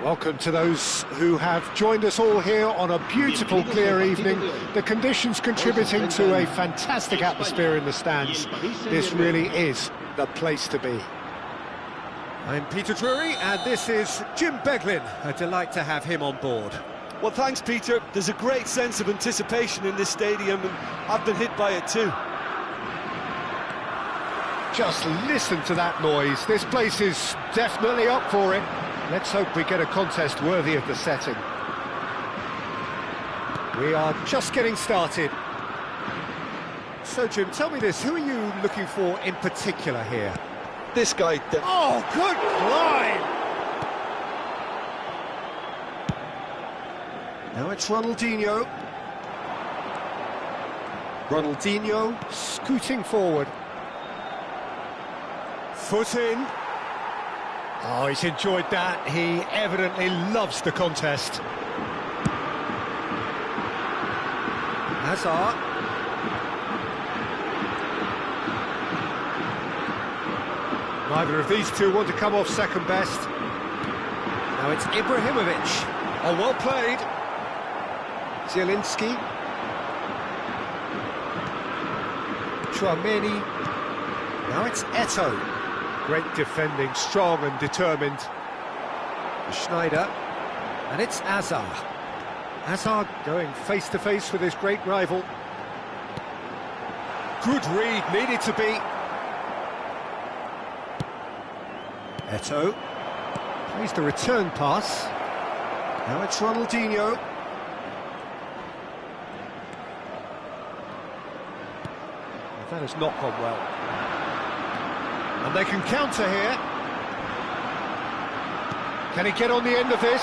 Welcome to those who have joined us all here on a beautiful, clear evening. The conditions contributing to a fantastic atmosphere in the stands. This really is the place to be. I'm Peter Drury, and this is Jim Beglin. A delight to have him on board. Well, thanks, Peter. There's a great sense of anticipation in this stadium, and I've been hit by it too. Just listen to that noise. This place is definitely up for it. Let's hope we get a contest worthy of the setting. We are just getting started. So, Jim, tell me this, who are you looking for in particular here? This guy... Oh, good climb! Now it's Ronaldinho. Ronaldinho scooting forward. Foot in. Oh, he's enjoyed that. He evidently loves the contest. Hazard. Neither of these two want to come off second best. Now it's Ibrahimovic. Oh, well played. Zielinski. Tchouameni. Now it's Eto'o. Great defending, strong and determined. Schneider, and it's Hazard. Hazard going face-to-face with his great rival. Good read, needed to be. Eto'o plays the return pass. Now it's Ronaldinho. That has not gone well. And they can counter here. Can he get on the end of this?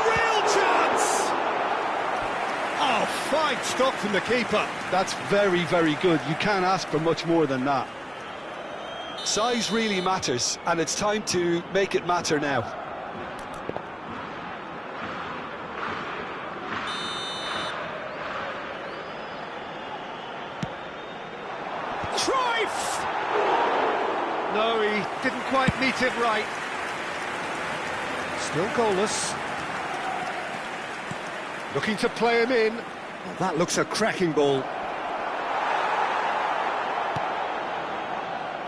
Real chance! Oh, fine stop from the keeper. That's very, very good. You can't ask for much more than that. Size really matters, and it's time to make it matter now. Cruyff! No, he didn't quite meet it right. Still goalless. Looking to play him in. Oh, that looks a cracking ball.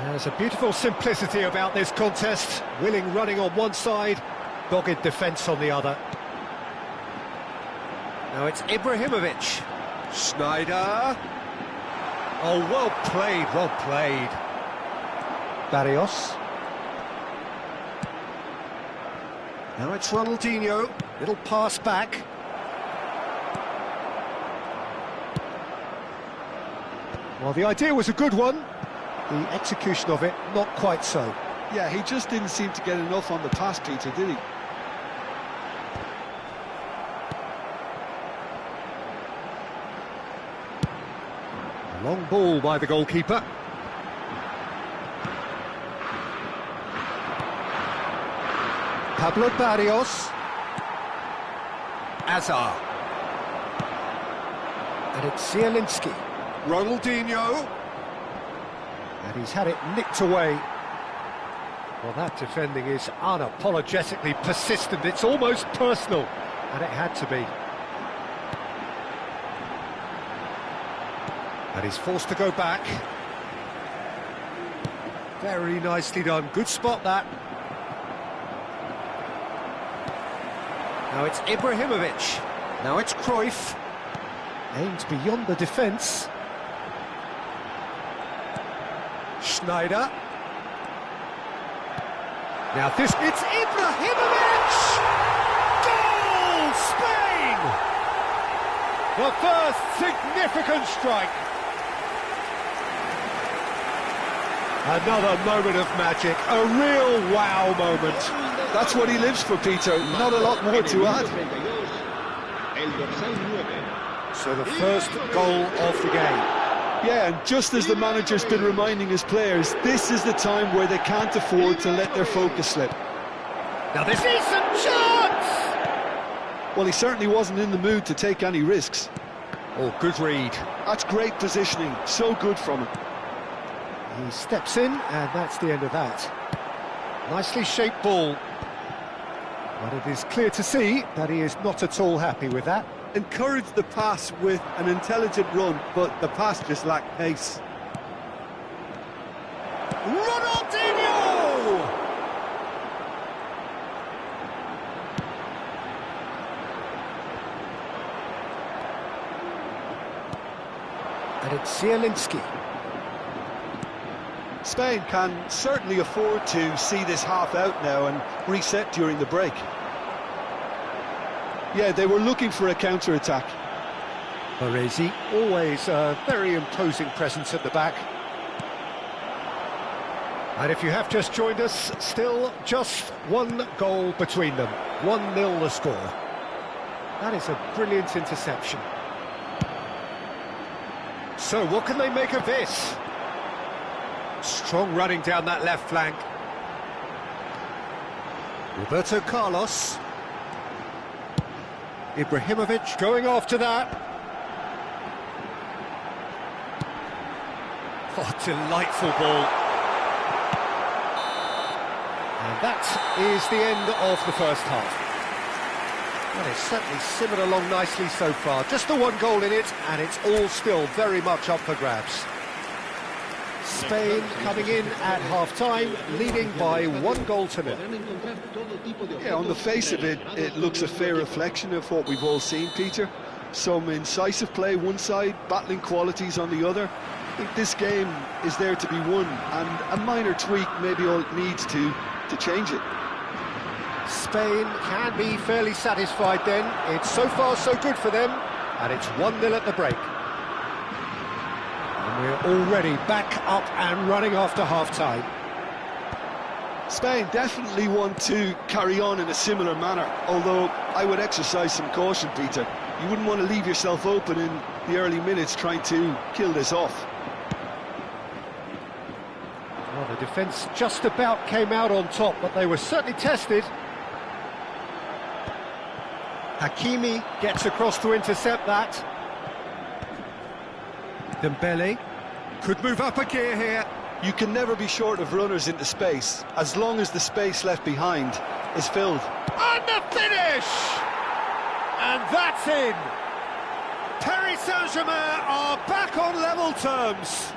There's a beautiful simplicity about this contest. Willing running on one side, dogged defence on the other. Now it's Ibrahimovic. Schneider. Oh, well played, well played. Barrios. Now it's Ronaldinho. Little pass back. Well, the idea was a good one. The execution of it, not quite so. Yeah, he just didn't seem to get enough on the pass, Peter, did he? A long ball by the goalkeeper. Pablo Barrios. Hazard. And it's Zielinski. Ronaldinho. And he's had it nicked away. Well, that defending is unapologetically persistent. It's almost personal. And it had to be. And he's forced to go back. Very nicely done. Good spot, that. Now it's Ibrahimovic. Now it's Cruyff. Aims beyond the defence. Schneider. Now this, it's Ibrahimovic! Goal, Spain! The first significant strike. Another moment of magic, a real wow moment. That's what he lives for, Peter. Not a lot more to add. So the first goal of the game. Yeah, and just as the manager's been reminding his players, this is the time where they can't afford to let their focus slip. Now this is a chance! Well, he certainly wasn't in the mood to take any risks. Oh, good read. That's great positioning, so good from him. He steps in, and that's the end of that. Nicely shaped ball. But it is clear to see that he is not at all happy with that. Encouraged the pass with an intelligent run, but the pass just lacked pace. Ronaldinho! And it's Zielinski. Spain can certainly afford to see this half out now and reset during the break. Yeah, they were looking for a counter-attack. Baresi, always a very imposing presence at the back. And if you have just joined us, still just one goal between them. 1-0 the score. That is a brilliant interception. So what can they make of this? Strong running down that left flank. Roberto Carlos. Ibrahimovic going after that. Oh, delightful ball. And that is the end of the first half. Well, it's certainly simmered along nicely so far. Just the one goal in it, and it's all still very much up for grabs. Spain coming in at half-time, leading by 1-0. Yeah, on the face of it, it looks a fair reflection of what we've all seen, Peter. Some incisive play one side, battling qualities on the other. I think this game is there to be won, and a minor tweak maybe all it needs to change it. Spain can be fairly satisfied then. It's so far so good for them, and it's 1-0 at the break. And we're already back up and running after half-time. Spain definitely want to carry on in a similar manner, although I would exercise some caution, Peter. You wouldn't want to leave yourself open in the early minutes trying to kill this off. Well, the defence just about came out on top, but they were certainly tested. Hakimi gets across to intercept that. Dembele could move up a gear here. You can never be short of runners into space, as long as the space left behind is filled. And the finish! And that's in! Paris Saint-Germain are back on level terms.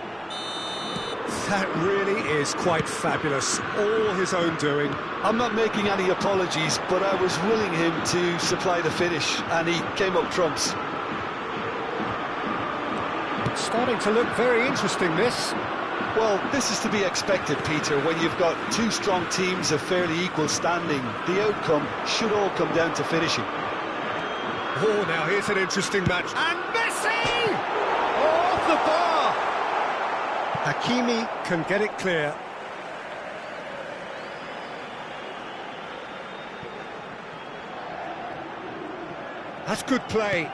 That really is quite fabulous, all his own doing. I'm not making any apologies, but I was willing him to supply the finish, and he came up trumps. It's starting to look very interesting, this. Well, this is to be expected, Peter. When you've got two strong teams of fairly equal standing, the outcome should all come down to finishing. Oh, now here's an interesting match. And Messi! Off the bar! Hakimi can get it clear. That's good play.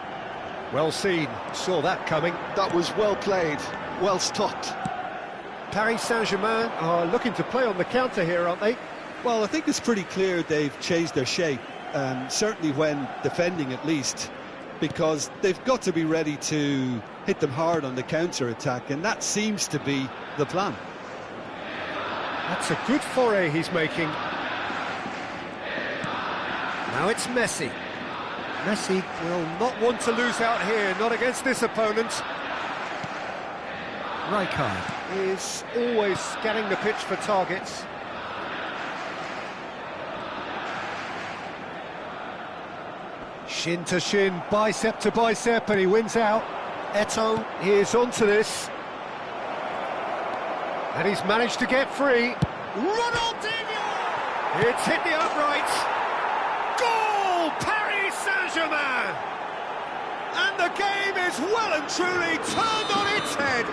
Well seen. Saw that coming. That was well played, well stopped. Paris Saint-Germain are looking to play on the counter here, aren't they? Well, I think it's pretty clear they've changed their shape, certainly when defending at least, because they've got to be ready to hit them hard on the counter-attack, and that seems to be the plan. That's a good foray he's making. Now it's Messi. Messi will not want to lose out here, not against this opponent. Rijkaard is always scanning the pitch for targets. Shin to shin, bicep to bicep, and he wins out. Eto'o is onto this. And he's managed to get free. Ronaldinho! It's hit the uprights. Goal! Paris Saint-Germain! And the game is well and truly turned on its head.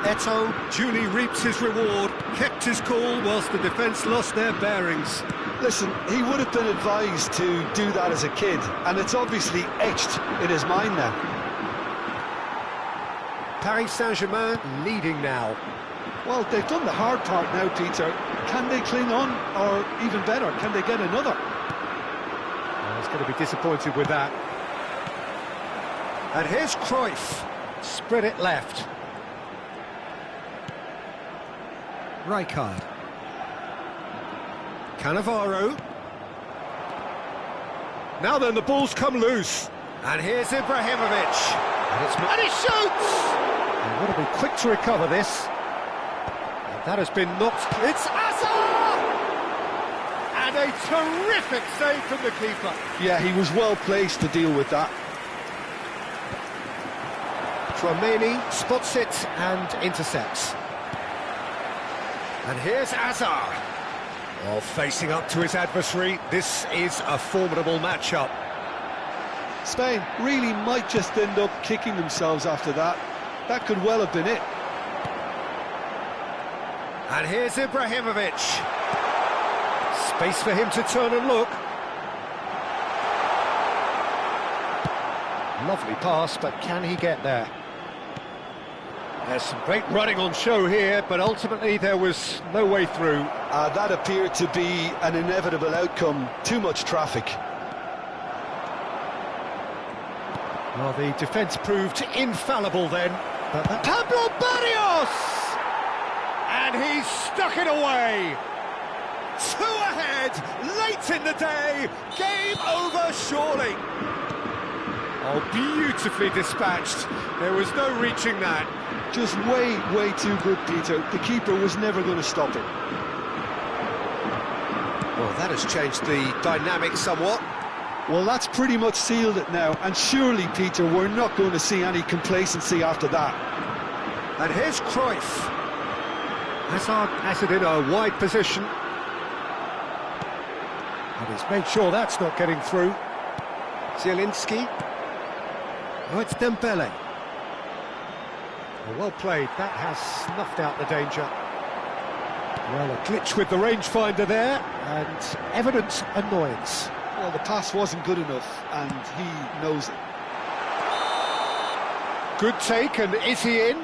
Eto'o duly reaps his reward, kept his cool whilst the defence lost their bearings. Listen, he would have been advised to do that as a kid, and it's obviously etched in his mind now. Paris Saint-Germain leading now. Well, they've done the hard part now, Peter. Can they cling on, or even better, can they get another? Well, he's going to be disappointed with that. And here's Cruyff. Spread it left. Rijkaard. Cannavaro. Now then, the ball's come loose. And here's Ibrahimovic. And he shoots! And what to be quick to recover this. And that has been knocked. It's Hazard! And a terrific save from the keeper. Yeah, he was well placed to deal with that. Tchouameni spots it and intercepts. And here's Hazard. Well, facing up to his adversary, this is a formidable matchup. Spain really might just end up kicking themselves after that. That could well have been it. And here's Ibrahimovic. Space for him to turn and look. Lovely pass, but can he get there? There's some great running on show here, but ultimately there was no way through. That appeared to be an inevitable outcome. Too much traffic. Well, the defence proved infallible then. But Pablo Barrios! And he's stuck it away. 2 ahead, late in the day. Game over, surely. Oh, beautifully dispatched. There was no reaching that. Just way too good, Peter. The keeper was never going to stop it. Well, that has changed the dynamic somewhat. Well, that's pretty much sealed it now. And surely, Peter, we're not going to see any complacency after that. And here's Cruyff. Hazard has it in a wide position. And he's made sure that's not getting through. Zielinski. Oh, it's Dembele. Well played, that has snuffed out the danger. Well, a glitch with the rangefinder there, and evident annoyance. Well, the pass wasn't good enough, and he knows it. Good take, and is he in?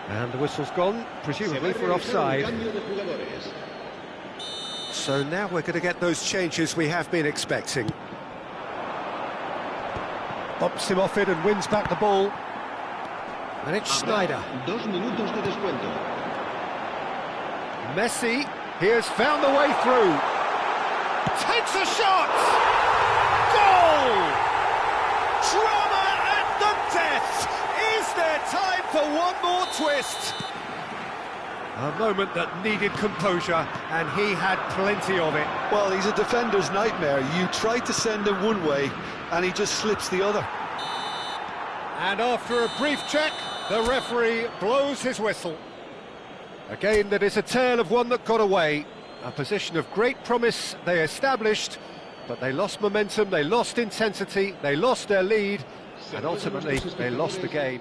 And the whistle's gone, presumably for offside. So now we're going to get those changes we have been expecting. Bumps him off it and wins back the ball. And it's Schneider. 2 minutos de descuento. Messi, he has found the way through. Takes a shot! Goal! Drama at the death! Is there time for one more twist? A moment that needed composure, and he had plenty of it. Well, he's a defender's nightmare. You try to send him one way, and he just slips the other. And after a brief check, the referee blows his whistle. Again, that is a tale of one that got away. A position of great promise they established, but they lost momentum, they lost intensity, they lost their lead, and ultimately they lost the game.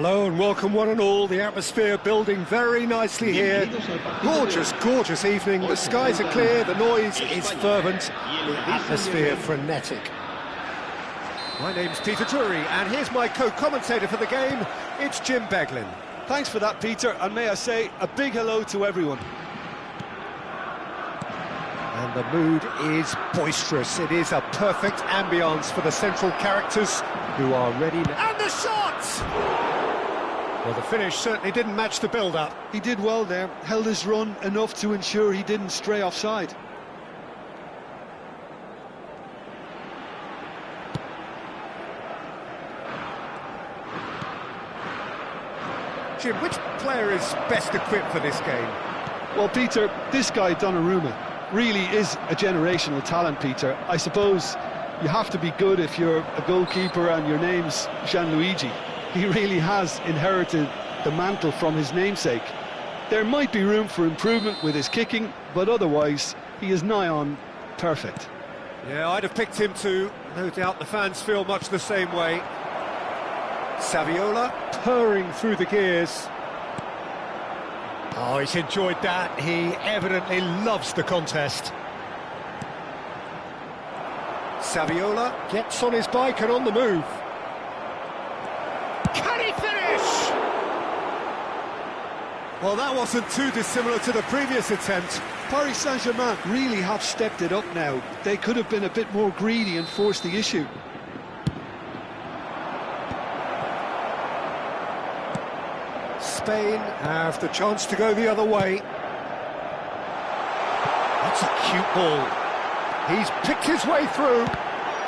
Hello and welcome one and all. The atmosphere building very nicely here. Gorgeous, gorgeous evening. The skies are clear, the noise is fervent, the atmosphere frenetic. My name's Peter Drury and here's my co-commentator for the game. It's Jim Beglin. Thanks for that, Peter, and may I say a big hello to everyone. And the mood is boisterous. It is a perfect ambience for the central characters who are ready. And the shot! Well, the finish certainly didn't match the build-up. He did well there, held his run enough to ensure he didn't stray offside. Jim, which player is best equipped for this game? Well, Peter, this guy, Donnarumma, really is a generational talent, Peter. I suppose you have to be good if you're a goalkeeper and your name's Gianluigi. He really has inherited the mantle from his namesake. There might be room for improvement with his kicking, but otherwise, he is nigh on perfect. Yeah, I'd have picked him too. No doubt the fans feel much the same way. Saviola purring through the gears. Oh, he's enjoyed that. He evidently loves the contest. Saviola gets on his bike and on the move. Can he finish? Well, that wasn't too dissimilar to the previous attempt. Paris Saint-Germain really have stepped it up now. They could have been a bit more greedy and forced the issue. Spain have the chance to go the other way. That's a cute ball. He's picked his way through.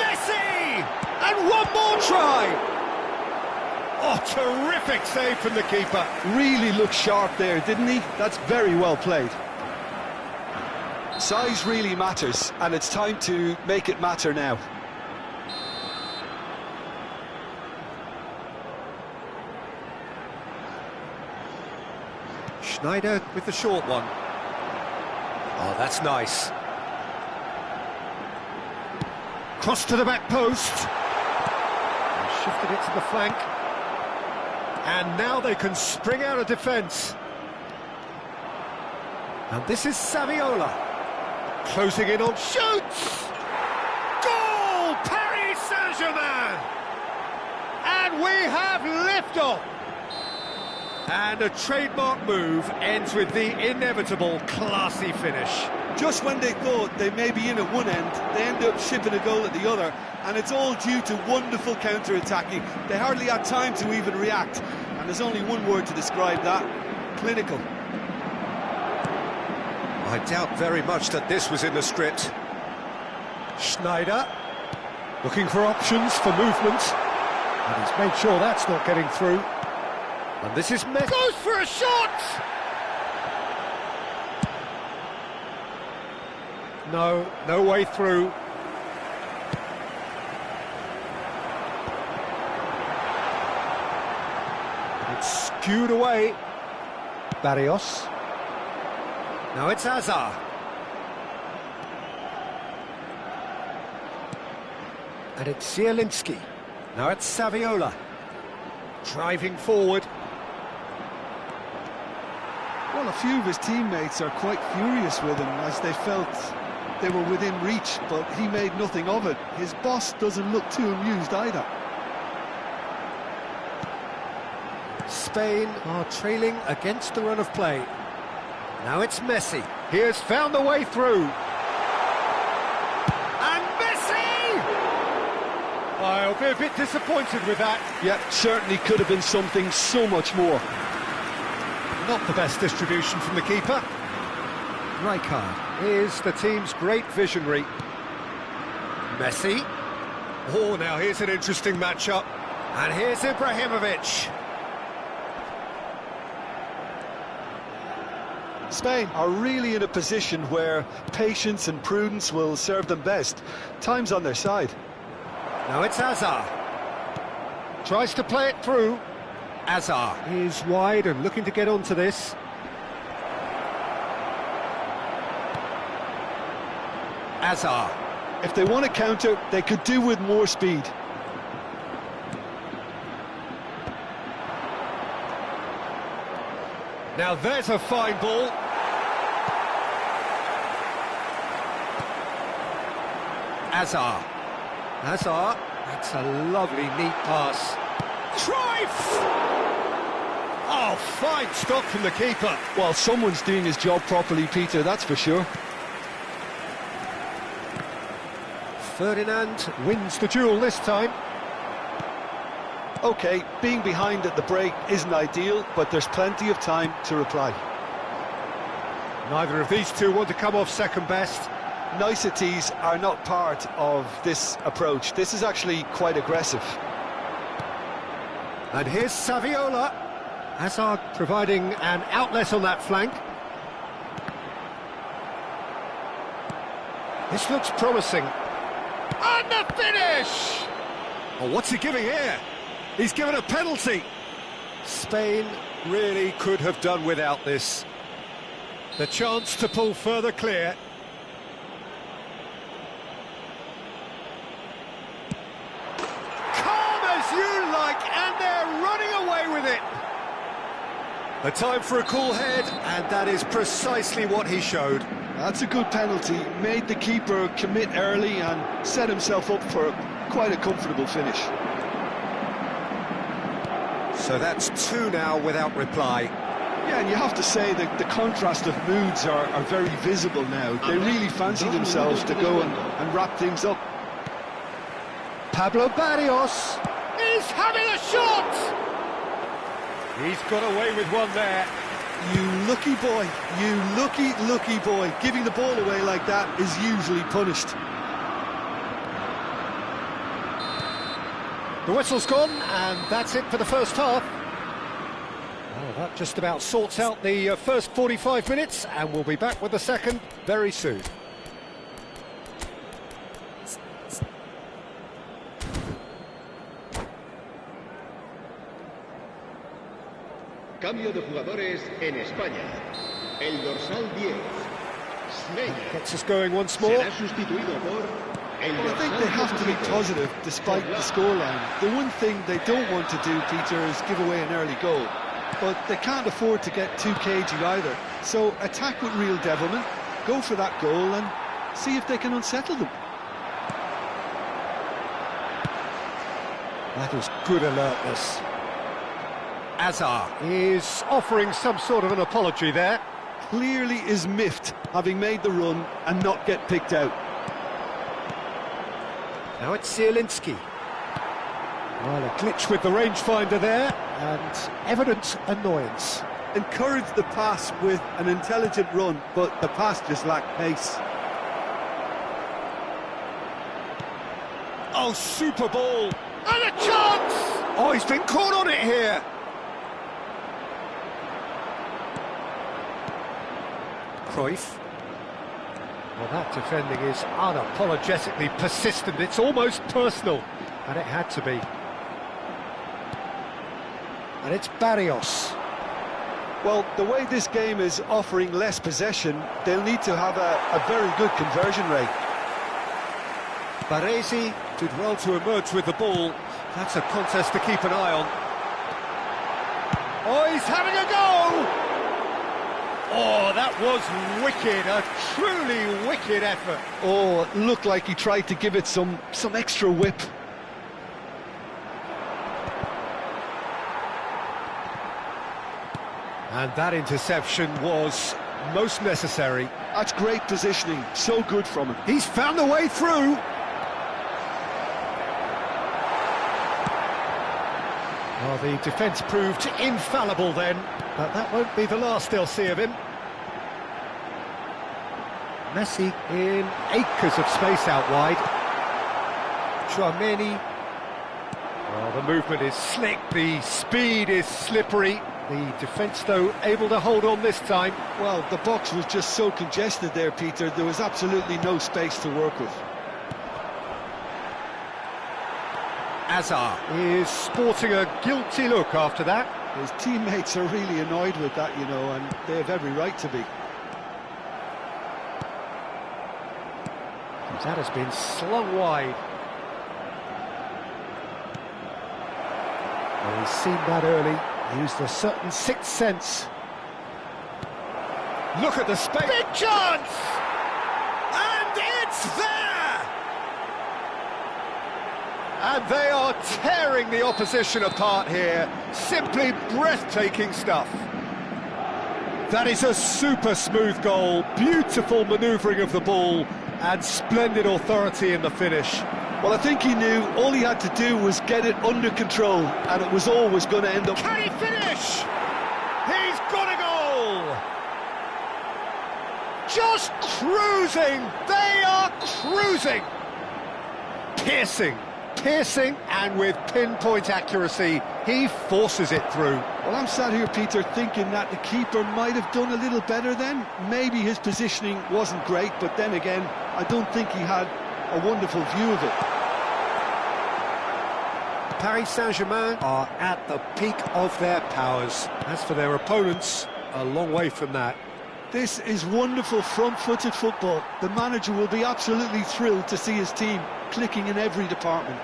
Messi! And one more try! Oh, terrific save from the keeper. Really looked sharp there, didn't he? That's very well played. Size really matters, and it's time to make it matter now. Schneider with the short one. Oh, that's nice. Cross to the back post. And shifted it to the flank. And now they can spring out of defence. And this is Saviola. Closing in on shoots! Goal! Paris Saint-Germain! And we have liftoff! And a trademark move ends with the inevitable classy finish. Just when they thought they may be in at one end, they end up shipping a goal at the other, and it's all due to wonderful counter-attacking. They hardly had time to even react, and there's only one word to describe that: clinical. I doubt very much that this was in the script. Schneider, looking for options for movement, and he's made sure that's not getting through. And this is Messi. Goes for a shot! No way through. It's skewed away. Barrios. Now it's Hazard. And it's Zielinski. Now it's Saviola. Driving forward. Well, a few of his teammates are quite furious with him as they felt they were within reach, but he made nothing of it. His boss doesn't look too amused either. Spain are trailing against the run of play. Now it's Messi. He has found the way through. And Messi! I'll be a bit disappointed with that. Yeah, certainly could have been something so much more. Not the best distribution from the keeper. Rijkaard is the team's great visionary. Messi. Oh, now here's an interesting matchup. And here's Ibrahimovic. Spain are really in a position where patience and prudence will serve them best. Time's on their side. Now it's Hazard. Tries to play it through. Hazard is wide and looking to get onto this. Hazard. If they want to counter, they could do with more speed. Now there's a fine ball. Hazard. That's a lovely, neat pass. Cruyff! Oh, fine stop from the keeper. Well, someone's doing his job properly, Peter, that's for sure. Ferdinand wins the duel this time. OK, being behind at the break isn't ideal, but there's plenty of time to reply. Neither of these two want to come off second best. Niceties are not part of this approach. This is actually quite aggressive. And here's Saviola. Hazard providing an outlet on that flank. This looks promising. And the finish! Oh, what's he giving here? He's given a penalty. Spain really could have done without this. The chance to pull further clear. Calm as you like, and they're running away with it. A time for a cool head, and that is precisely what he showed. That's a good penalty. Made the keeper commit early and set himself up for quite a comfortable finish. So that's two now without reply. Yeah, and you have to say that the contrast of moods are very visible now. They really fancy themselves to go and wrap things up. Pablo Barrios is having a shot! He's got away with one there. You lucky boy, you lucky boy. Giving the ball away like that is usually punished. The whistle's gone, and that's it for the first half. Well, that just about sorts out the first 45 minutes, and we'll be back with the second very soon. Cambio de jugadores en España. El dorsal 10, Sneijder, Gets us going once more. será sustituido por el Well, I think dorsal they have to be 17. positive despite the scoreline. The one thing they don't want to do, Peter, is give away an early goal. But they can't afford to get too cagey either. So attack with real devilment, go for that goal and see if they can unsettle them. That is good alertness. Hazard is offering some sort of an apology there. Clearly is miffed, having made the run and not get picked out. Now it's Zielinski. Well, a glitch with the rangefinder there, and evident annoyance. Encouraged the pass with an intelligent run, but the pass just lacked pace. Oh, super ball! And a chance! Oh, he's been caught on it here! Cruyff. Well, that defending is unapologetically persistent. It's almost personal, and it had to be. And it's Barrios. Well, the way this game is offering less possession, they'll need to have a very good conversion rate. Baresi did well to emerge with the ball. That's a contest to keep an eye on. Oh, he's having a go! Oh, that was wicked, a truly wicked effort. Oh, it looked like he tried to give it some extra whip. And that interception was most necessary. That's great positioning, so good from him. He's found a way through. Well, the defence proved infallible then, but that won't be the last they'll see of him. Messi in acres of space out wide. Chouameni. Well, the movement is slick, the speed is slippery. The defence, though, able to hold on this time. Well, the box was just so congested there, Peter. There was absolutely no space to work with. Hazard is sporting a guilty look after that. His teammates are really annoyed with that, you know, and they have every right to be. That has been slung wide. Well, he's seen that early. Used a certain sixth sense. Look at the space. Big chance! And it's there! And they are tearing the opposition apart here. Simply breathtaking stuff. That is a super smooth goal, beautiful manoeuvring of the ball, and splendid authority in the finish. Well, I think he knew all he had to do was get it under control, and it was always going to end up... Can he finish? He's got a goal! Just cruising! They are cruising! Piercing, and with pinpoint accuracy, he forces it through. Well, I'm sat here, Peter, thinking that the keeper might have done a little better then. Maybe his positioning wasn't great, but then again, I don't think he had a wonderful view of it. Paris Saint-Germain are at the peak of their powers. As for their opponents, a long way from that. This is wonderful front-footed football. The manager will be absolutely thrilled to see his team clicking in every department.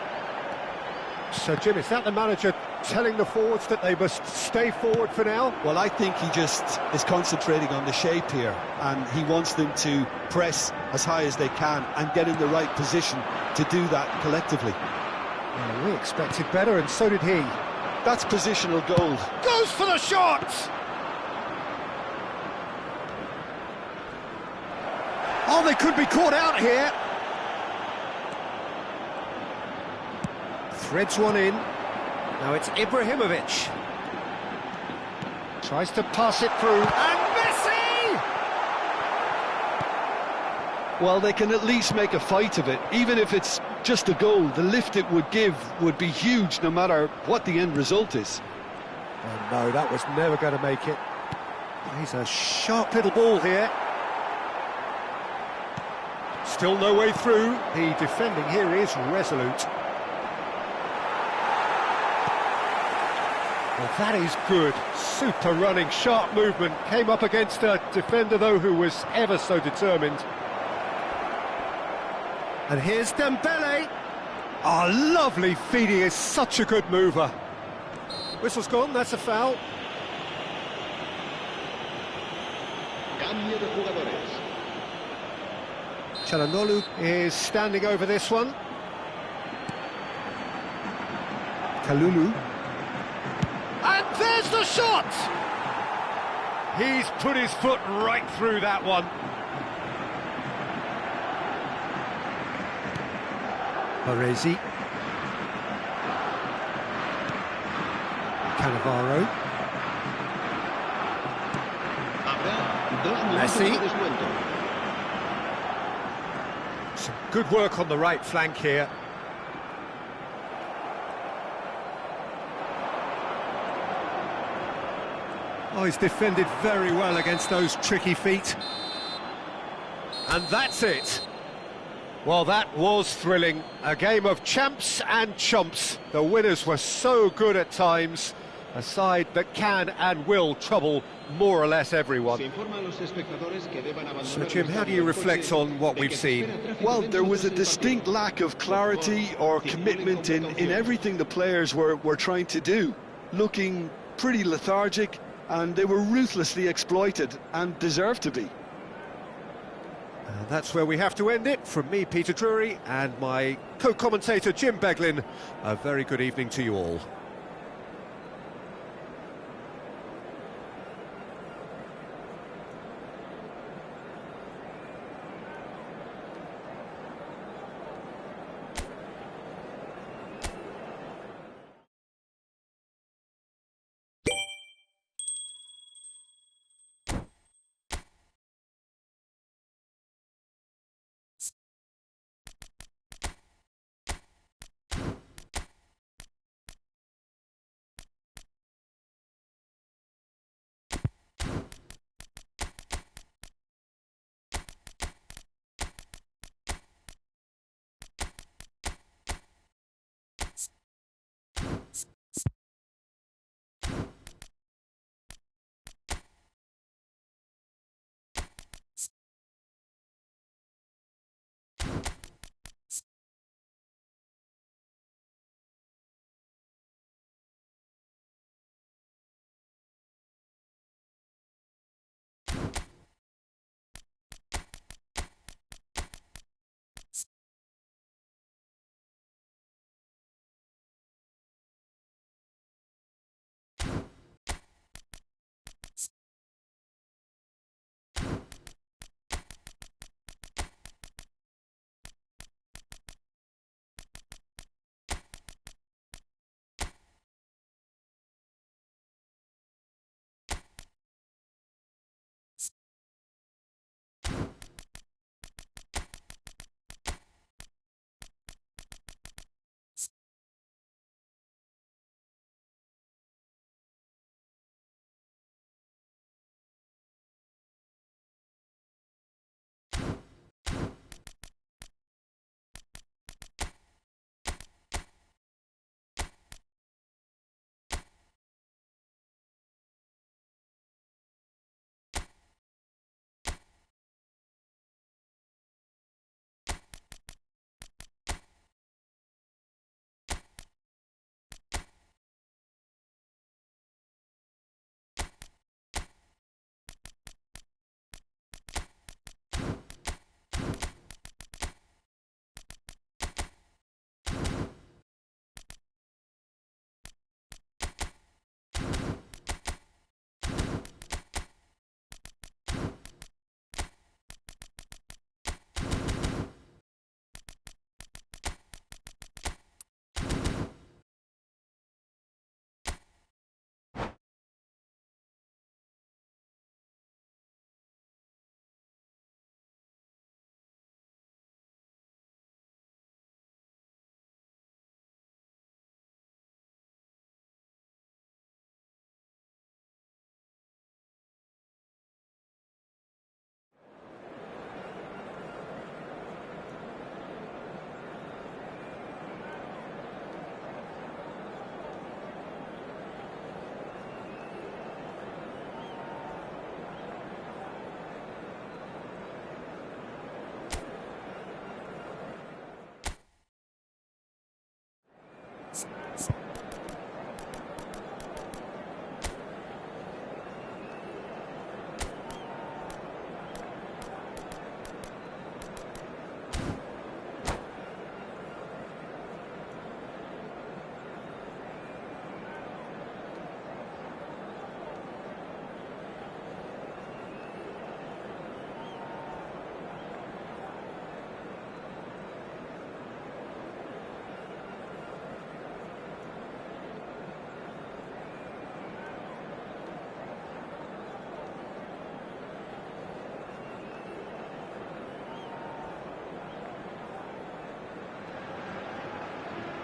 So, Jim, is that the manager telling the forwards that they must stay forward for now? Well, I think he just is concentrating on the shape here, and he wants them to press as high as they can and get in the right position to do that collectively. Well, we expected better, and so did he. That's positional gold. Goes for the shot! Oh, they could be caught out here. Threads one in. Now it's Ibrahimovic. Tries to pass it through. And Messi! Well, they can at least make a fight of it. Even if it's just a goal, the lift it would give would be huge no matter what the end result is. Oh no, that was never going to make it. He's a sharp little ball here. Still no way through. The defending here is resolute. Well, that is good. Super running, sharp movement. Came up against a defender, though, who was ever so determined. And here's Dembele. Oh, lovely feed. He is such a good mover. Whistle's gone, that's a foul. Cambio de jugadores. Çalhanoğlu is standing over this one. Kalulu. And there's the shot! He's put his foot right through that one. Baresi. Cannavaro. Messi. Some good work on the right flank here. Oh, he's defended very well against those tricky feet. And that's it. Well, that was thrilling. A game of champs and chumps. The winners were so good at times. A side that can and will trouble more or less everyone. So, Jim, how do you reflect on what we've seen? Well, there was a distinct lack of clarity or commitment in everything the players were trying to do. Looking pretty lethargic, and they were ruthlessly exploited and deserved to be. And that's where we have to end it. From me, Peter Drury, and my co-commentator, Jim Beglin, a very good evening to you all.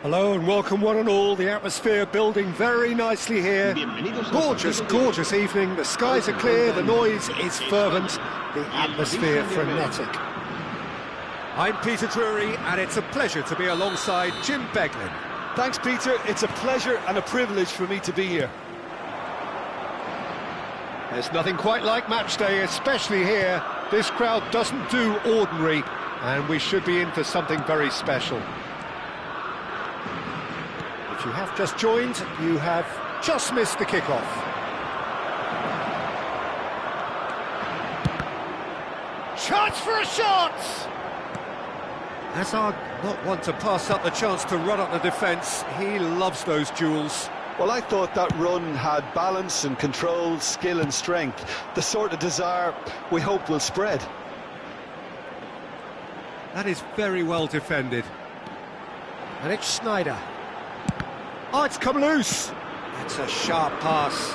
Hello and welcome one and all. The atmosphere building very nicely here. Gorgeous, gorgeous evening. The skies are clear, the noise is fervent, the atmosphere frenetic. I'm Peter Drury and it's a pleasure to be alongside Jim Beglin. Thanks, Peter. It's a pleasure and a privilege for me to be here. There's nothing quite like match day, especially here. This crowd doesn't do ordinary, and we should be in for something very special. If you have just joined, you have just missed the kickoff. Chance for a shot! Hazard not one to pass up the chance to run up the defence. He loves those duels. Well, I thought that run had balance and control, skill and strength. The sort of desire we hope will spread. That is very well defended. And it's Sneijder. Oh, it's come loose. That's a sharp pass.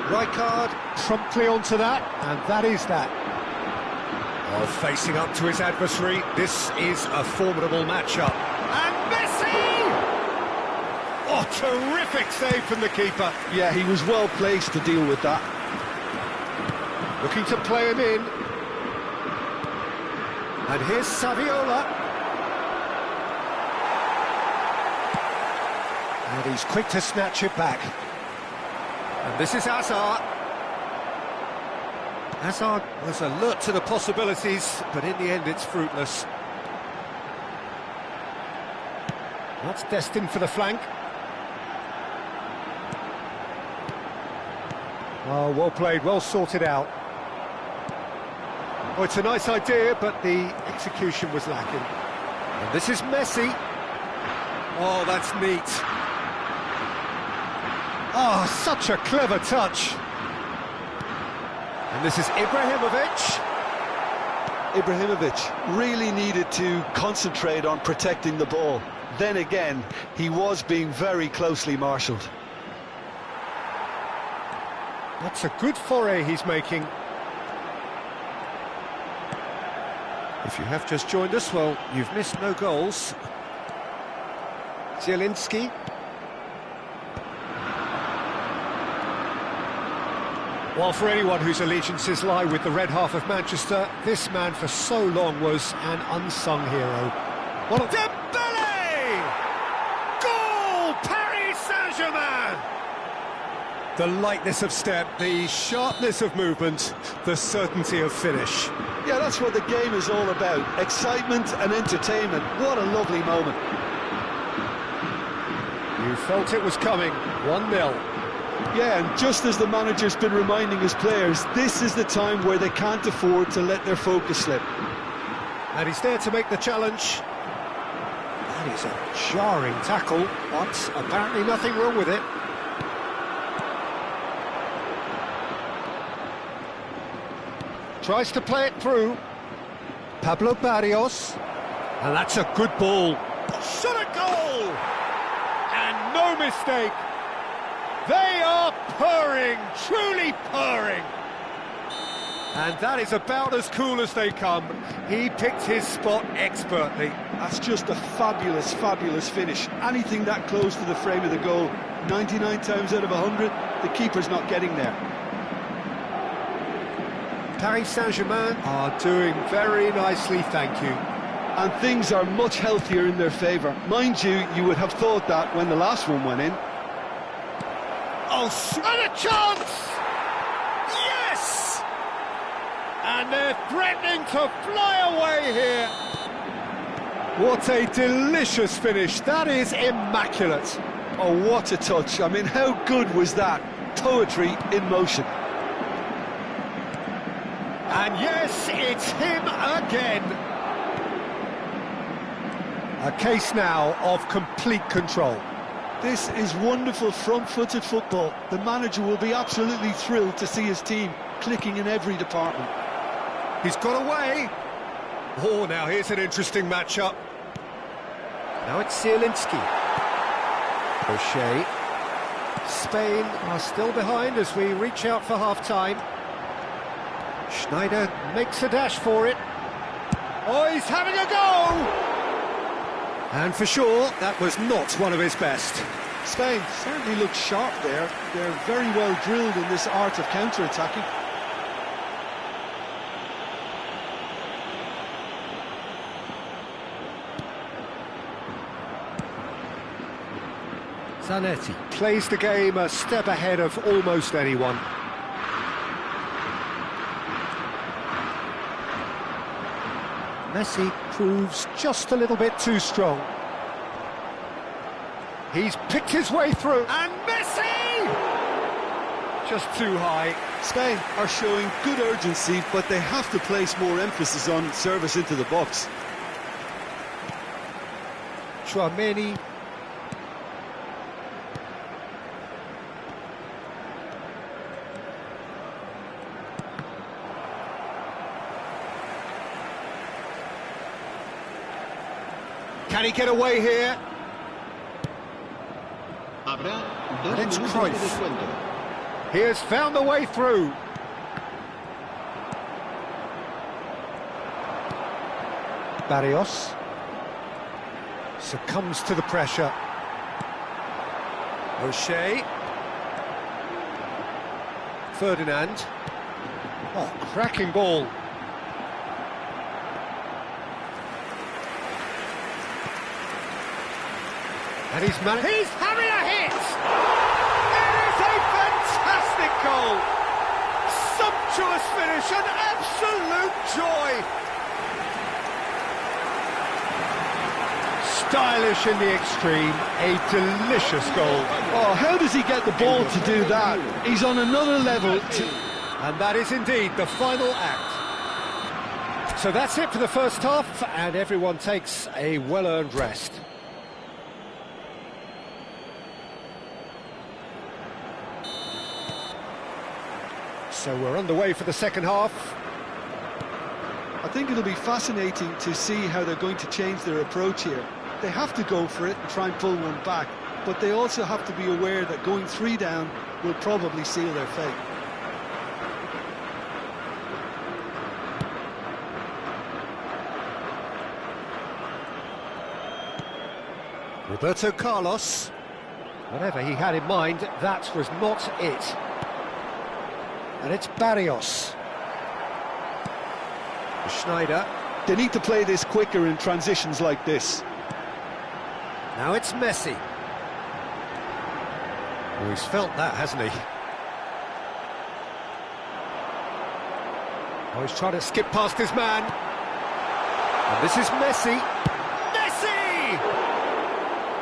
Rijkaard promptly onto that, and that is that. Oh, facing up to his adversary, this is a formidable matchup. And Messi! Oh, terrific save from the keeper. Yeah, he was well placed to deal with that. Looking to play him in. And here's Saviola. And he's quick to snatch it back. And this is Hazard. Hazard was alert to the possibilities, but in the end it's fruitless. That's destined for the flank. Oh, well played, well sorted out. Oh, it's a nice idea, but the execution was lacking. And this is Messi. Oh, that's neat. Oh, such a clever touch. And this is Ibrahimovic. Ibrahimovic really needed to concentrate on protecting the ball. Then again, he was being very closely marshalled. That's a good foray he's making. If you have just joined us, well, you've missed no goals. Zielinski. Well, for anyone whose allegiances lie with the red half of Manchester, this man for so long was an unsung hero. What a... Dembele! Goal! Paris Saint-Germain! The lightness of step, the sharpness of movement, the certainty of finish. Yeah, that's what the game is all about. Excitement and entertainment. What a lovely moment. You felt it was coming. 1-0. Yeah, and just as the manager's been reminding his players, this is the time where they can't afford to let their focus slip. And he's there to make the challenge. That is a jarring tackle, but apparently nothing wrong with it. Tries to play it through. Pablo Barrios. And that's a good ball. Shot a goal! And no mistake. They are purring, truly purring. And that is about as cool as they come. He picked his spot expertly. That's just a fabulous, fabulous finish. Anything that close to the frame of the goal, 99 times out of 100, the keeper's not getting there. Paris Saint-Germain are doing very nicely, thank you. And things are much healthier in their favour. Mind you, you would have thought that when the last one went in. Oh, and a chance! Yes! And they're threatening to fly away here. What a delicious finish. That is immaculate. Oh, what a touch. I mean, how good was that? Poetry in motion. And yes, it's him again. A case now of complete control. This is wonderful front-footed football. The manager will be absolutely thrilled to see his team clicking in every department. He's got away. Oh, now here's an interesting matchup. Now it's Zielinski. O'Shea. Spain are still behind as we reach out for half-time. Sneijder makes a dash for it. Oh, he's having a go! And for sure, that was not one of his best. Spain certainly look sharp there. They're very well drilled in this art of counter-attacking. Zanetti plays the game a step ahead of almost anyone. Messi proves just a little bit too strong. He's picked his way through, and Messi! Just too high. Spain are showing good urgency, but they have to place more emphasis on service into the box. Chouameni. Can he get away here? And it's Cruyff. He has found the way through. Barrios succumbs to the pressure. O'Shea. Ferdinand. Oh, cracking ball. And he's having a hit! It is a fantastic goal! Sumptuous finish, an absolute joy! Stylish in the extreme, a delicious goal. Oh, how does he get the ball to do that? He's on another level. And that is indeed the final act. So that's it for the first half, and everyone takes a well-earned rest. So we're underway for the second half. I think it'll be fascinating to see how they're going to change their approach here. They have to go for it and try and pull one back, but they also have to be aware that going 3 down will probably seal their fate. Roberto Carlos. Whatever he had in mind, that was not it. And it's Barrios. Schneider. They need to play this quicker in transitions like this. Now it's Messi. Oh, he's felt that, hasn't he? Oh, he's trying to skip past his man. And this is Messi. Messi!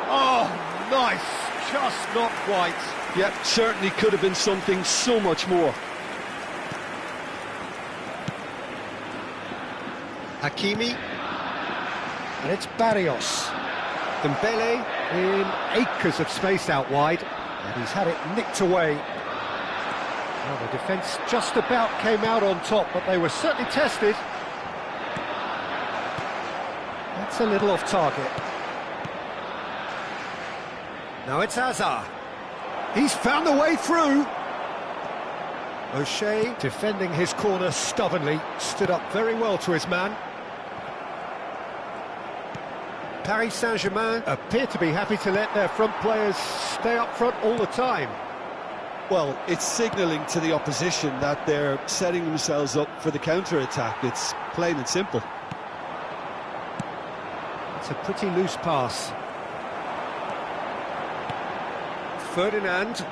Oh, nice. Just not quite. Yep, certainly could have been something so much more. Hakimi, and it's Barrios. Dembele in acres of space out wide, and he's had it nicked away. Well, the defence just about came out on top, but they were certainly tested. That's a little off target. Now it's Hazard. He's found the way through. O'Shea, defending his corner stubbornly, stood up very well to his man. Paris Saint-Germain appear to be happy to let their front players stay up front all the time. Well, it's signalling to the opposition that they're setting themselves up for the counter-attack. It's plain and simple. It's a pretty loose pass. Ferdinand.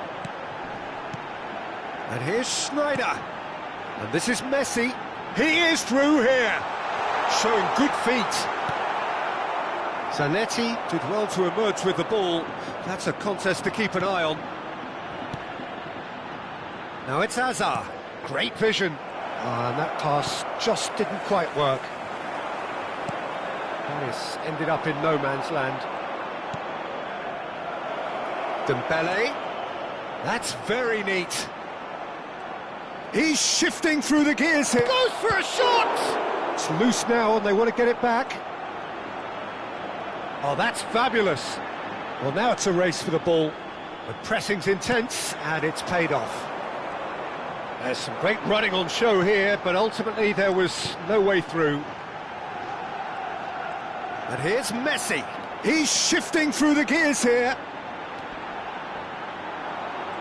And here's Schneider. And this is Messi. He is through here. Showing good feet. Zanetti did well to emerge with the ball. That's a contest to keep an eye on. Now it's Hazard. Great vision. And that pass just didn't quite work. Paris ended up in no man's land. Dembele. That's very neat. He's shifting through the gears here. Goes for a shot! It's loose now and they want to get it back. Oh, that's fabulous. Well, now it's a race for the ball. The pressing's intense and it's paid off. There's some great running on show here, but ultimately there was no way through. And here's Messi. He's shifting through the gears here.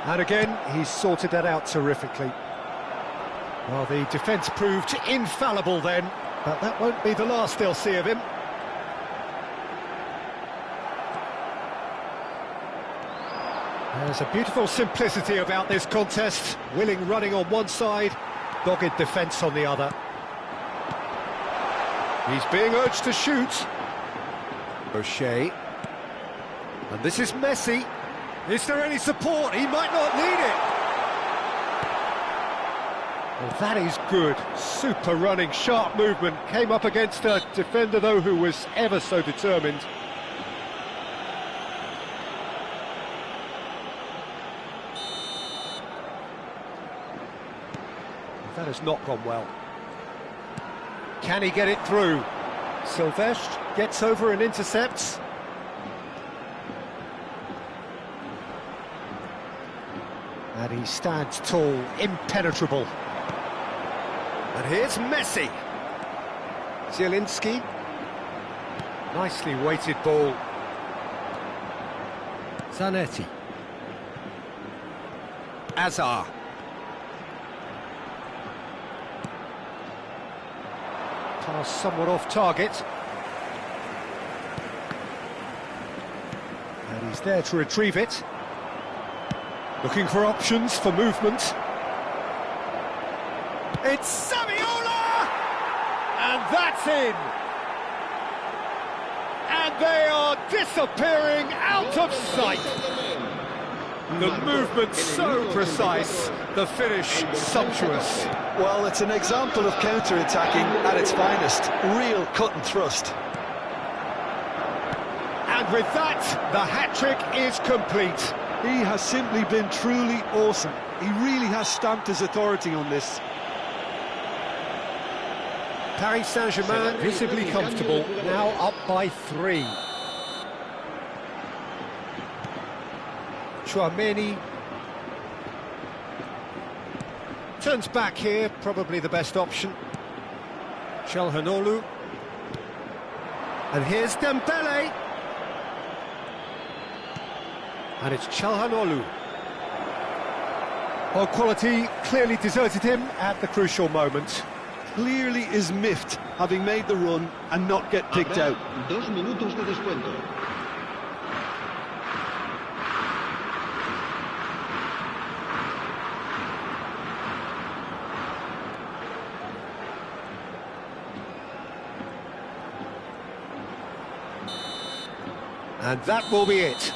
And again, he's sorted that out terrifically. Well, the defence proved infallible then, but that won't be the last they'll see of him. There's a beautiful simplicity about this contest. Willing running on one side, dogged defence on the other. He's being urged to shoot. O'Shea. And this is Messi. Is there any support? He might not need it. Well, that is good. Super running, sharp movement. Came up against a defender, though, who was ever so determined. That has not gone well. Can he get it through? Silvestre gets over and intercepts. And he stands tall, impenetrable. And here's Messi. Zielinski. Nicely weighted ball. Zanetti. Azar. Pass somewhat off target. And he's there to retrieve it. Looking for options for movement. It's Saviola! And that's in! And they are disappearing out of sight. The movement so precise, the finish sumptuous. Well, it's an example of counter-attacking at its finest. Real cut and thrust. And with that, the hat-trick is complete. He has simply been truly awesome. He really has stamped his authority on this. Paris Saint-Germain visibly comfortable, now up by 3. Chouameni turns back here, probably the best option. Çalhanoğlu. And here's Dembele. And it's Çalhanoğlu. Well, quality clearly deserted him at the crucial moment. Clearly is miffed, having made the run and not get picked out. 2 minutos de descuento. And that will be it.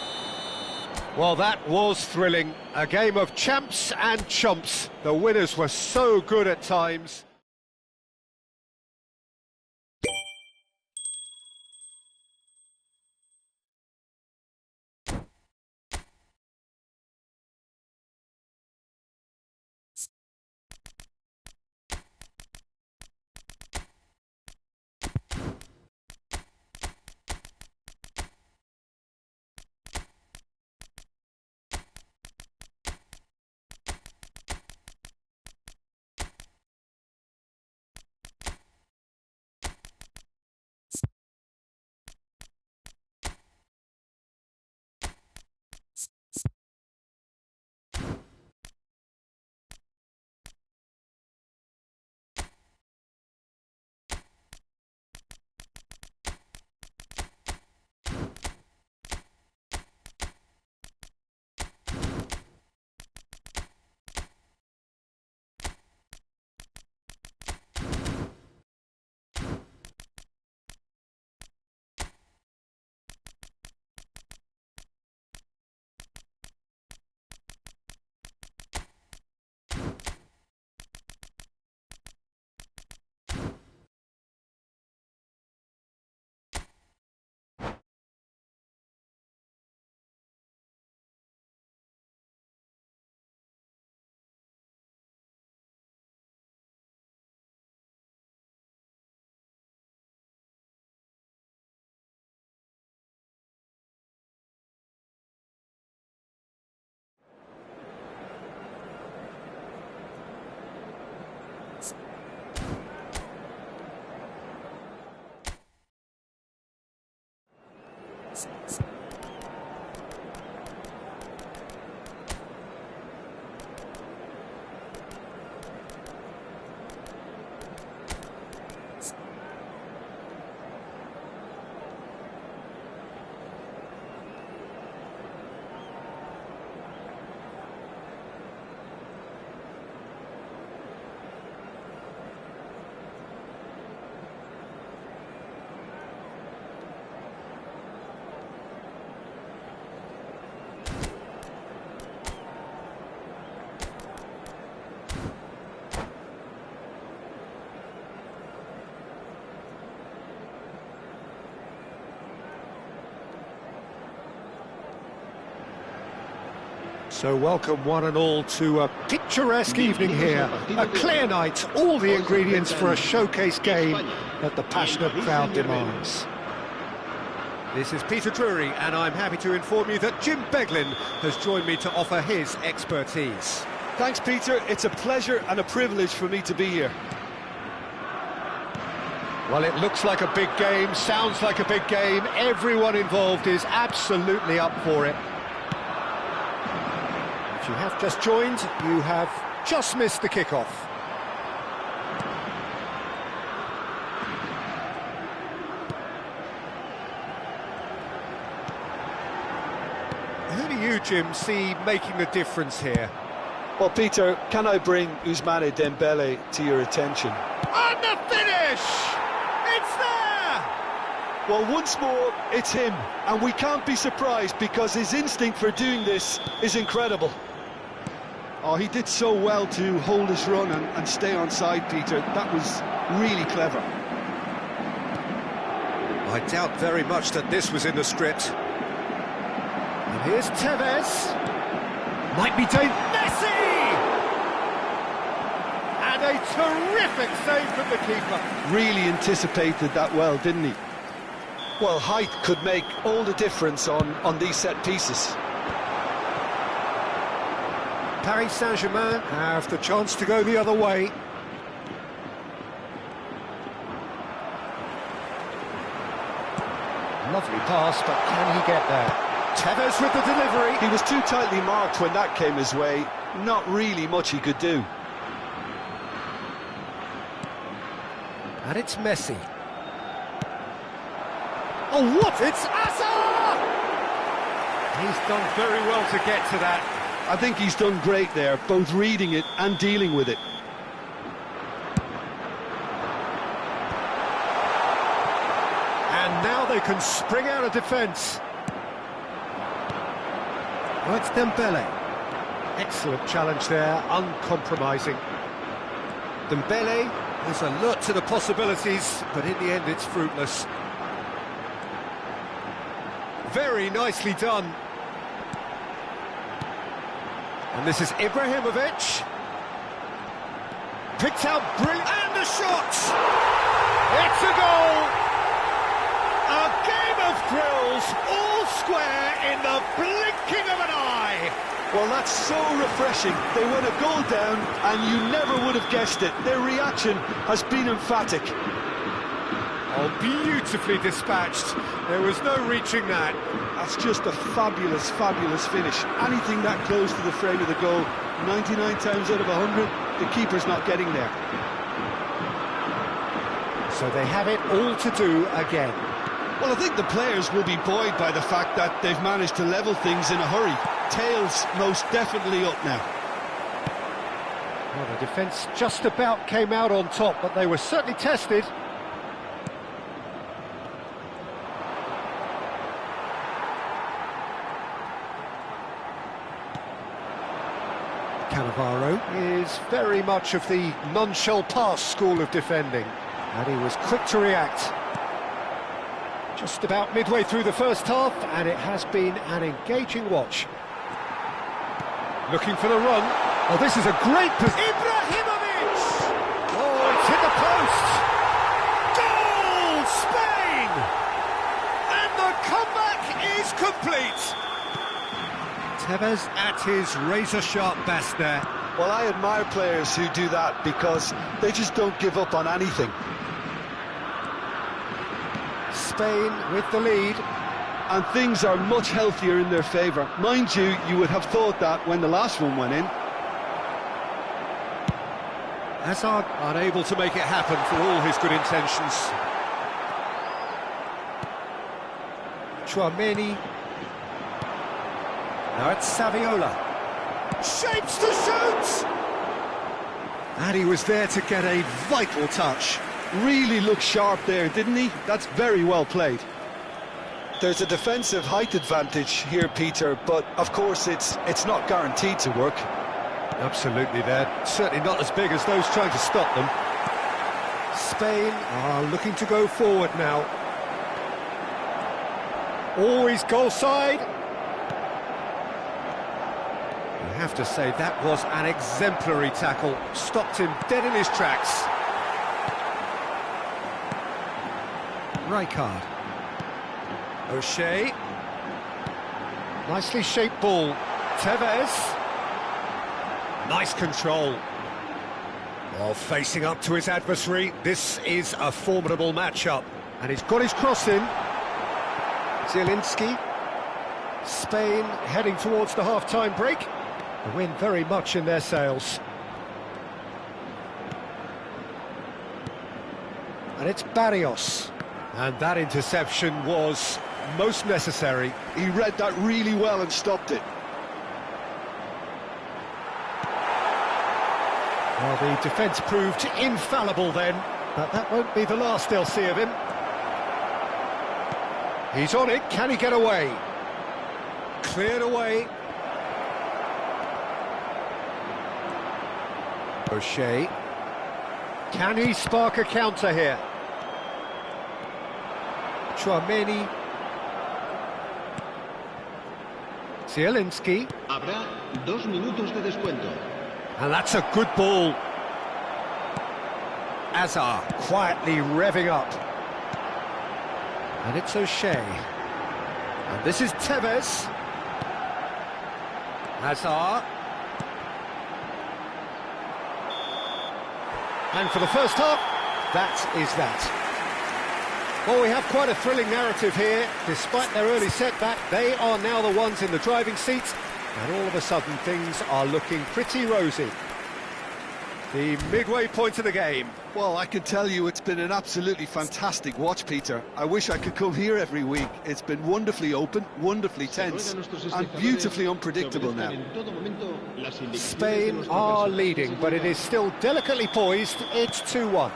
Well, that was thrilling. A game of champs and chumps. The winners were so good at times. So welcome one and all to a picturesque evening here, a clear night, all the ingredients for a showcase game that the passionate crowd demands. This is Peter Drury, and I'm happy to inform you that Jim Beglin has joined me to offer his expertise. Thanks, Peter. It's a pleasure and a privilege for me to be here. Well, it looks like a big game, sounds like a big game. Everyone involved is absolutely up for it. If you have just joined, you have just missed the kickoff. Who do you, Jim, see making the difference here? Well, Peter, can I bring Ousmane Dembele to your attention? On the finish! It's there! Well, once more, it's him, and we can't be surprised because his instinct for doing this is incredible. Oh, he did so well to hold his run and stay on side, Peter. That was really clever. I doubt very much that this was in the script. And here's Tevez. Might be Messi! And a terrific save from the keeper. Really anticipated that well, didn't he? Well, height could make all the difference on these set pieces. Paris Saint-Germain have the chance to go the other way. Lovely pass, but can he get there? Tevez with the delivery. He was too tightly marked when that came his way. Not really much he could do. And it's Messi. Oh, what? It's Asa! He's done very well to get to that. I think he's done great there, both reading it and dealing with it. And now they can spring out of defence. Oh, it's Dembele. Excellent challenge there, uncompromising. Dembele is alert to the possibilities, but in the end it's fruitless. Very nicely done. And this is Ibrahimovic. Picked out brilliant. And the shot! It's a goal! A game of thrills, all square in the blinking of an eye. Well, that's so refreshing. They went a goal down and you never would have guessed it. Their reaction has been emphatic. Oh, beautifully dispatched. There was no reaching that. That's just a fabulous, fabulous finish. Anything that close to the frame of the goal, 99 times out of 100, the keeper's not getting there. So they have it all to do again. Well, I think the players will be buoyed by the fact that they've managed to level things in a hurry. Tails most definitely up now. Well, the defence just about came out on top, but they were certainly tested. Cannavaro is very much of the none-shall-pass school of defending, and he was quick to react. Just about midway through the first half, and it has been an engaging watch. Looking for the run. Oh, this is a great position. Ibrahimovic! Oh, it's hit the post! Goal! Spain! And the comeback is complete! Tevez at his razor-sharp best there. Well, I admire players who do that because they just don't give up on anything. Spain with the lead. and things are much healthier in their favour. Mind you, you would have thought that when the last one went in. Hazard unable to make it happen for all his good intentions. Chouameni. Now it's Saviola. Shapes to shoot! And he was there to get a vital touch. Really looked sharp there, didn't he? That's very well played. There's a defensive height advantage here, Peter, but of course it's not guaranteed to work. Absolutely, they're certainly not as big as those trying to stop them. Spain are looking to go forward now. Always goal side. You have to say that was an exemplary tackle. Stopped him dead in his tracks. Rijkaard. O'Shea. Nicely shaped ball. Tevez. Nice control. While facing up to his adversary, this is a formidable matchup. And he's got his cross in. Zielinski. Spain heading towards the half-time break. The wind very much in their sails. And it's Barrios. And that interception was most necessary. He read that really well and stopped it. Well, the defence proved infallible then, but that won't be the last they'll see of him. He's on it, can he get away? Cleared away. O'Shea. Can he spark a counter here? Chouameni. Zielinski. Habrá 2 minutos de descuento. And that's a good ball. Hazard quietly revving up. And it's O'Shea. And this is Tevez. Hazard. And for the first half, that is that. Well, we have quite a thrilling narrative here. Despite their early setback, they are now the ones in the driving seat, and all of a sudden things are looking pretty rosy. The midway point of the game. Well, I can tell you it's been an absolutely fantastic watch, Peter. I wish I could come here every week. It's been wonderfully open, wonderfully tense, and beautifully unpredictable now. Spain are leading, but it is still delicately poised. It's 2-1.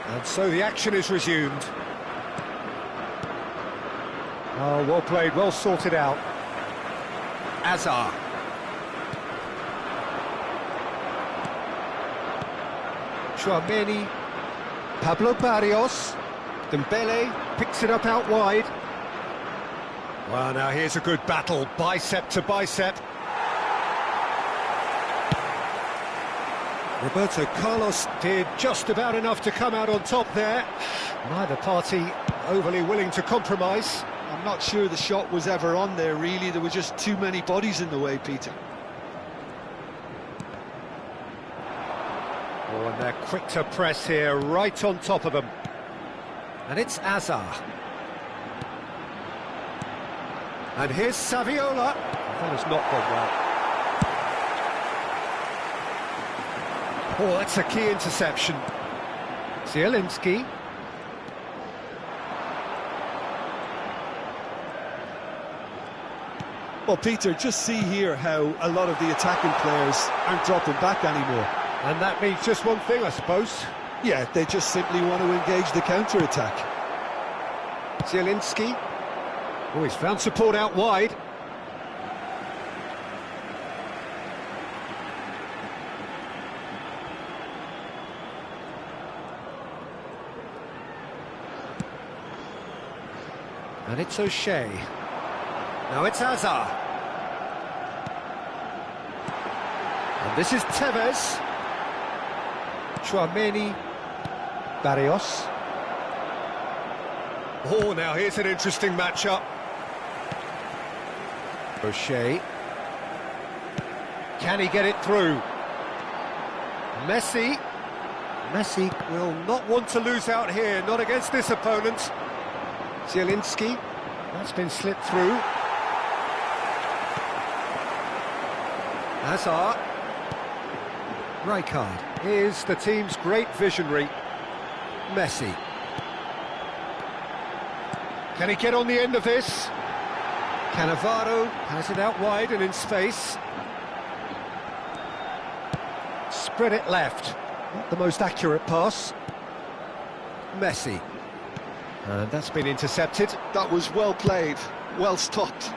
And so the action is resumed. Oh, well played, well sorted out. Hazard. Chouameni. Pablo Barrios. Dembele picks it up out wide. Well, now here's a good battle, bicep to bicep. Roberto Carlos did just about enough to come out on top there. Neither party overly willing to compromise. I'm not sure the shot was ever on there, really. There were just too many bodies in the way, Peter. Oh, and they're quick to press here, right on top of them. And it's Hazard. And here's Saviola. That has not gone well. Oh, that's a key interception. Zielinski. Well, Peter, just see here how a lot of the attacking players aren't dropping back anymore. And that means just one thing, I suppose. Yeah, they just simply want to engage the counter-attack. Zielinski. Oh, he's found support out wide. And it's O'Shea. Now it's Hazard. And this is Tevez. Chouameni. Barrios. Oh, now here's an interesting matchup. O'Shea. Can he get it through? Messi. Messi will not want to lose out here, not against this opponent. Zielinski, that's been slipped through. Hazard. Rijkaard is the team's great visionary. Messi. Can he get on the end of this? Cannavaro has it out wide and in space. Spread it left. Not the most accurate pass. Messi. And that's been intercepted. That was well played, well stopped.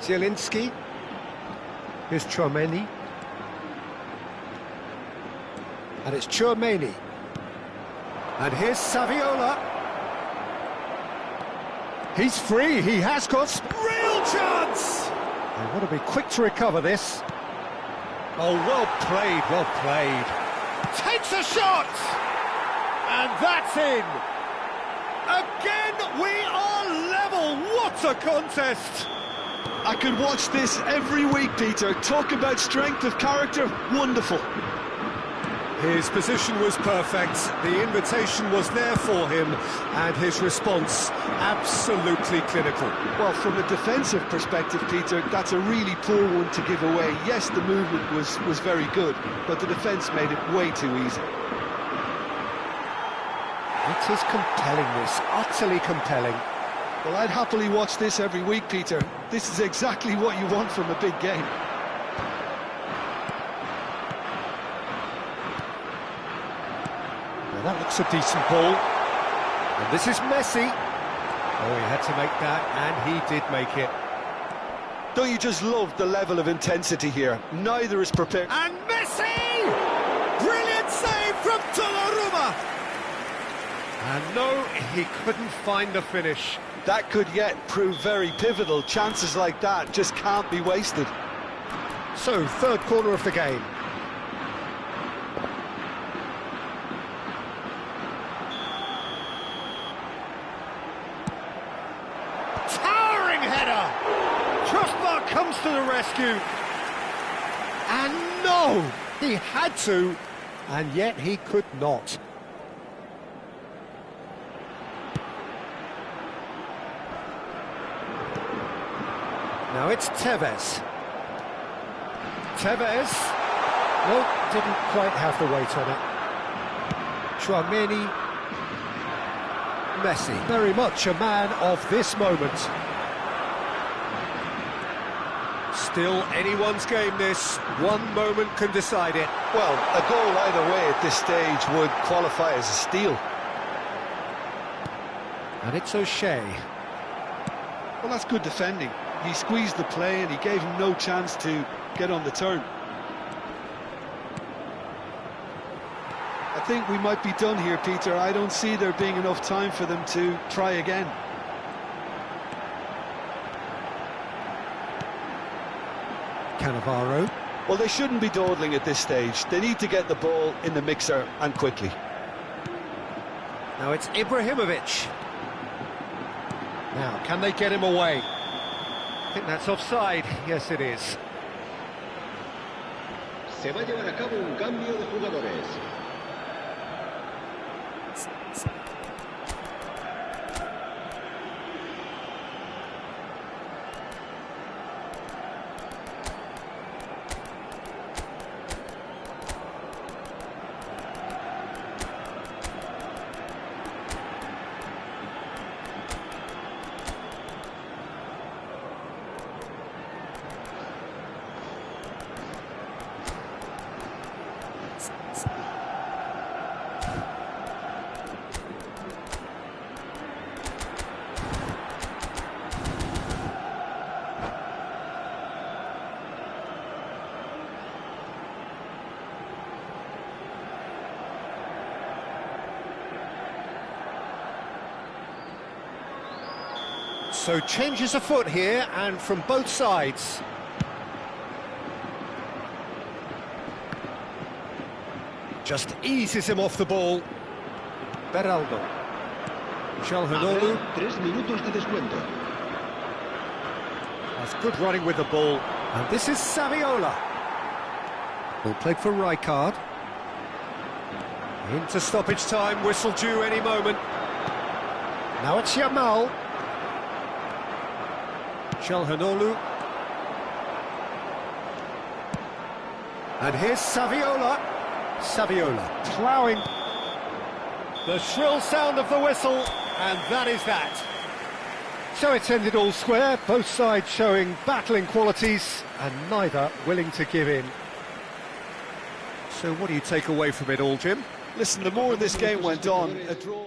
Zielinski. Here's Tchouaméni. And it's Tchouaméni. And here's Saviola. He's free, he has got real chance! They want to be quick to recover this. Oh, well played, well played. Takes a shot! And that's in! Again, we are level! What a contest! I could watch this every week, Peter. Talk about strength of character, wonderful. His position was perfect, the invitation was there for him, and his response absolutely clinical. Well, from a defensive perspective, Peter, that's a really poor one to give away. Yes, the movement was very good, but the defence made it way too easy. It is compelling, this, utterly compelling. Well, I'd happily watch this every week, Peter. This is exactly what you want from a big game. Well, that looks a decent ball. And this is Messi. Oh, he had to make that, and he did make it. Don't you just love the level of intensity here? Neither is prepared. And Messi! Brilliant save from Donnarumma! And no, he couldn't find the finish. That could yet prove very pivotal. Chances like that just can't be wasted. So, third corner of the game. Towering header! Crossbar comes to the rescue. And no! He had to, and yet he could not. Now it's Tevez. Tevez. Well, didn't quite have the weight on it. Tchouaméni. Messi. Very much a man of this moment. Still anyone's game, this. One moment can decide it. Well, a goal either way at this stage would qualify as a steal. And it's O'Shea. Well, that's good defending. He squeezed the play and he gave him no chance to get on the turn. I think we might be done here, Peter. I don't see there being enough time for them to try again. Cannavaro. Well, they shouldn't be dawdling at this stage. They need to get the ball in the mixer and quickly. Now it's Ibrahimovic. Now, can they get him away? I think that's offside. Yes, it is. Se va a llevar a cabo un cambio de jugadores. So changes afoot here, and from both sides. Just eases him off the ball. Beraldo. Calhanoglu. 3 minutos de descuento. Has good running with the ball. And this is Saviola. Ball played for Rijkaard. Into stoppage time, whistle due any moment. Now it's Yamal. Çalhanoğlu. And here's Saviola. Saviola ploughing. The shrill sound of the whistle, and that is that. So it's ended all square, both sides showing battling qualities, and neither willing to give in. So what do you take away from it all, Jim? Listen, the more this game went on, a draw...